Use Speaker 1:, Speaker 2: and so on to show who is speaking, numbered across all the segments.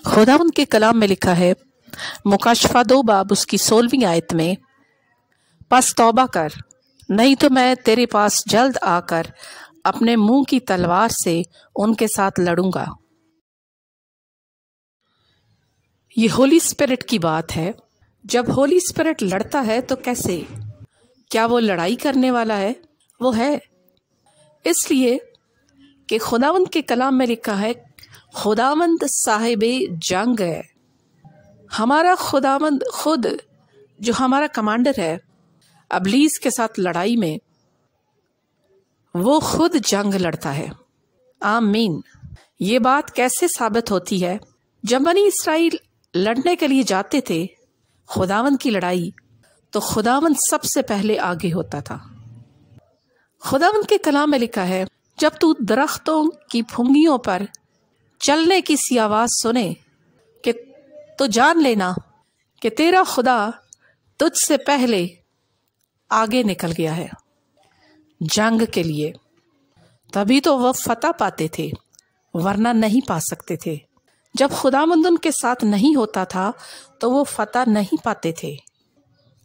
Speaker 1: खुदावंद के कलाम में लिखा है, मुकाशफा 2 बाब उसकी 16वीं आयत में, बस तौबा कर, नहीं तो मैं तेरे पास जल्द आकर अपने मुंह की तलवार से उनके साथ लड़ूंगा। ये होली स्पिरिट की बात है। जब होली स्पिरिट लड़ता है तो कैसे? क्या वो लड़ाई करने वाला है? वो है, इसलिए कि खुदावंद के कलाम में लिखा है, खुदावंद साहिबे जंग है। हमारा खुदावंद खुद, जो हमारा कमांडर है अबलीस के साथ लड़ाई में, वो खुद जंग लड़ता है। आमीन। ये बात कैसे साबित होती है? जब बनी इसराइल लड़ने के लिए जाते थे खुदावंद की लड़ाई, तो खुदावंद सबसे पहले आगे होता था। खुदावंद के कलाम में लिखा है, जब तू दरख्तों की फुंगियों पर चलने की सी आवाज सुने कि तो जान लेना कि तेरा खुदा तुझसे पहले आगे निकल गया है जंग के लिए। तभी तो वह फतह पाते थे, वरना नहीं पा सकते थे। जब खुदावंद उनके साथ नहीं होता था तो वो फतह नहीं पाते थे।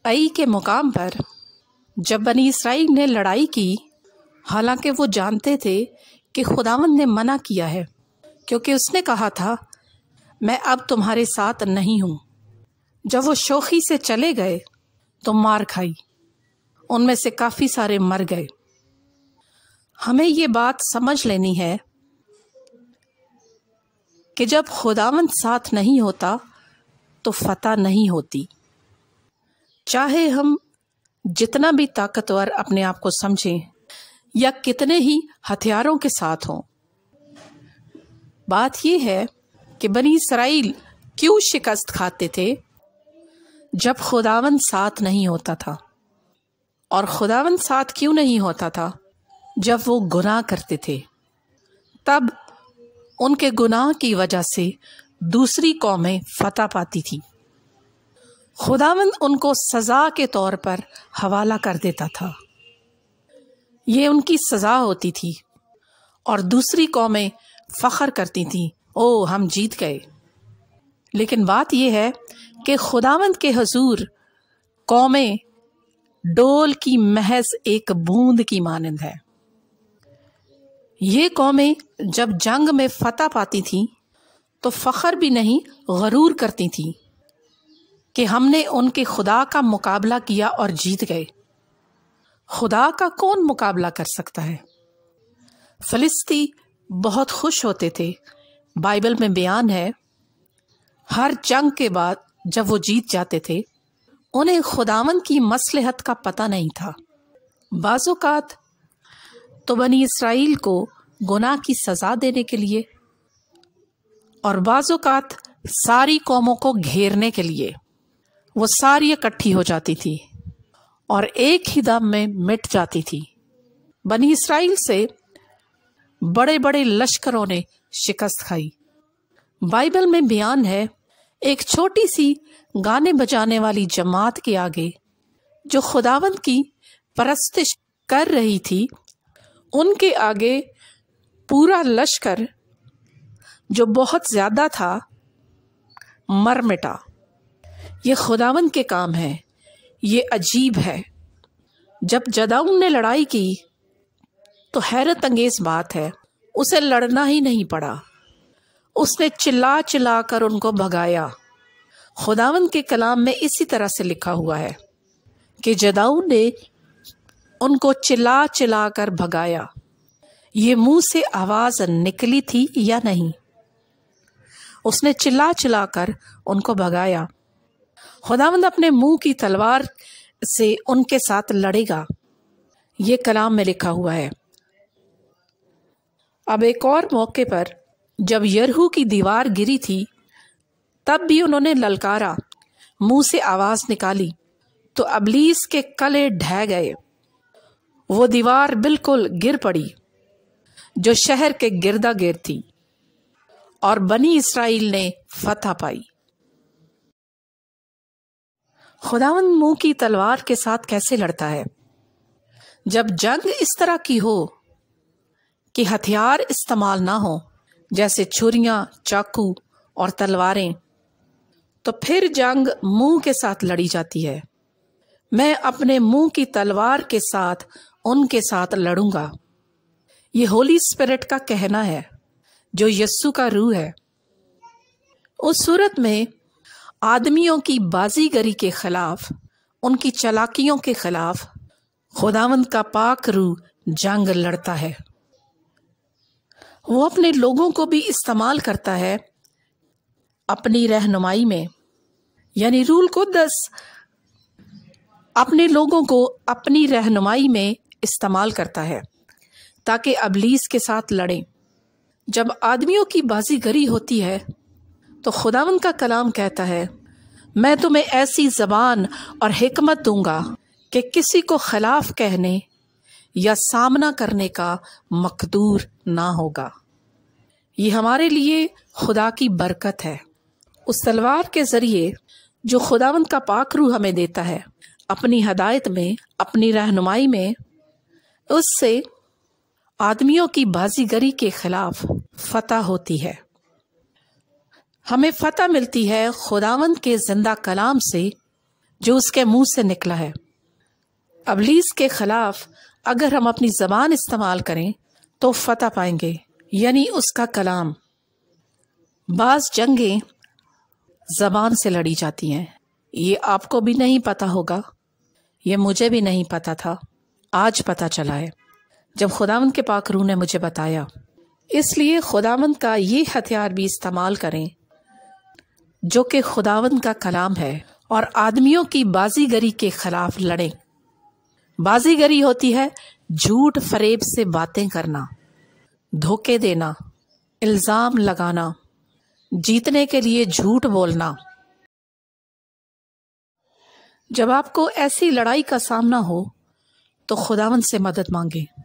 Speaker 1: आई के मुकाम पर जब बनी इसराइल ने लड़ाई की, हालांकि वो जानते थे कि खुदावंद ने मना किया है, क्योंकि उसने कहा था, मैं अब तुम्हारे साथ नहीं हूं। जब वो शोखी से चले गए तो मार खाई, उनमें से काफी सारे मर गए। हमें ये बात समझ लेनी है कि जब खुदावंद साथ नहीं होता तो फतह नहीं होती। चाहे हम जितना भी ताकतवर अपने आप को समझें या कितने ही हथियारों के साथ हों, बात यह है कि बनी इसराइल क्यों शिकस्त खाते थे? जब खुदावंद साथ नहीं होता था। और खुदावंद साथ क्यों नहीं होता था? जब वो गुनाह करते थे, तब उनके गुनाह की वजह से दूसरी कौमें फतह पाती थी। खुदावंद उनको सजा के तौर पर हवाला कर देता था। ये उनकी सजा होती थी और दूसरी कौमें फख्र करती थी, ओ हम जीत गए। लेकिन बात यह है कि खुदावंद के हुजूर कौमें डोल की महज एक बूंद की मानंद है। ये कौमें जब जंग में फतह पाती थीं तो फख्र भी नहीं, गरूर करती थीं कि हमने उनके खुदा का मुकाबला किया और जीत गए। खुदा का कौन मुकाबला कर सकता है? फिलिस्ती बहुत खुश होते थे। बाइबल में बयान है, हर जंग के बाद जब वो जीत जाते थे, उन्हें खुदावंद की मसलहत का पता नहीं था। बाज़ौक़ात तो बनी इसराइल को गुनाह की सजा देने के लिए और बाज़ौक़ात सारी कौमों को घेरने के लिए वो सारी इकट्ठी हो जाती थी और एक ही दम में मिट जाती थी। बनी इसराइल से बड़े बड़े लश्करों ने शिकस्त खाई। बाइबल में बयान है, एक छोटी सी गाने बजाने वाली जमात के आगे जो खुदावंद की परस्तिश कर रही थी, उनके आगे पूरा लश्कर जो बहुत ज्यादा था मर मिटा। ये खुदावंद के काम है। ये अजीब है। जब जदाऊन ने लड़ाई की तो हैरत अंगेज बात है, उसे लड़ना ही नहीं पड़ा। उसने चिल्ला चिल्ला कर उनको भगाया। खुदावंद के कलाम में इसी तरह से लिखा हुआ है कि जदाऊन ने उनको चिल्ला चिल्ला कर भगाया। ये मुंह से आवाज निकली थी या नहीं? उसने चिल्ला चिल्ला कर उनको भगाया। खुदावंद अपने मुंह की तलवार से उनके साथ लड़ेगा, ये कलाम में लिखा हुआ है। अब एक और मौके पर जब यरीहो की दीवार गिरी थी, तब भी उन्होंने ललकारा, मुंह से आवाज निकाली, तो अबलीस के कले ढह गए। वो दीवार बिल्कुल गिर पड़ी जो शहर के गिरदा गिर्द थी और बनी इसराइल ने फतह पाई। खुदावंद मुंह की तलवार के साथ कैसे लड़ता है? जब जंग इस तरह की हो कि हथियार इस्तेमाल ना हो, जैसे छुरियां, चाकू اور تلواریں، تو پھر جنگ منہ کے ساتھ لڑی جاتی ہے۔ میں اپنے منہ کی تلوار کے ساتھ ان کے ساتھ لڑوں گا۔ یہ ہولی اسپرٹ کا کہنا ہے، جو یسوع کا روح ہے۔ اس صورت میں آدمیوں کی بازی گری کے خلاف، ان کی چالاکیوں کے خلاف خداوند کا پاک روح جنگ لڑتا ہے۔ وہ اپنے لوگوں کو بھی استعمال کرتا ہے اپنی رہنمائی میں، یعنی رول قدس اپنے لوگوں کو اپنی رہنمائی میں استعمال کرتا ہے تاکہ ابلیس کے ساتھ لڑیں۔ جب آدمیوں کی بازی گری ہوتی ہے تو خداوند کا کلام کہتا ہے، میں تمہیں ایسی زبان اور حکمت دوں گا کہ کسی کو خلاف کہنے یا سامنا کرنے کا مقدور نہ ہوگا۔ یہ ہمارے لیے خدا کی برکت ہے۔ اس تلوار کے ذریعے جو خداوند کا پاک روح ہمیں دیتا ہے اپنی ہدایت میں، اپنی رہنمائی میں، اس سے آدمیوں کی بازی گری کے خلاف فتح ہوتی ہے۔ ہمیں فتح ملتی ہے خداوند کے زندہ کلام سے جو اس کے منہ سے نکلا ہے۔ ابلیس کے خلاف اگر ہم اپنی زبان استعمال کریں تو فتح پائیں گے، یعنی اس کا کلام۔ بعض جنگیں زبان سے لڑی جاتی ہیں، یہ آپ کو بھی نہیں پتا ہوگا، یہ مجھے بھی نہیں پتا تھا، آج پتا چلا ہے جب خداوند کے پاک روح نے مجھے بتایا۔ اس لیے خداوند کا یہ ہتھیار بھی استعمال کریں جو کہ خداوند کا کلام ہے، اور آدمیوں کی بازی گری کے خلاف لڑیں۔ بازی گری ہوتی ہے جھوٹ فریب سے باتیں کرنا، دھوکے دینا، الزام لگانا، جیتنے کے لیے جھوٹ بولنا۔ جب آپ کو ایسی لڑائی کا سامنا ہو تو خداوند سے مدد مانگیں۔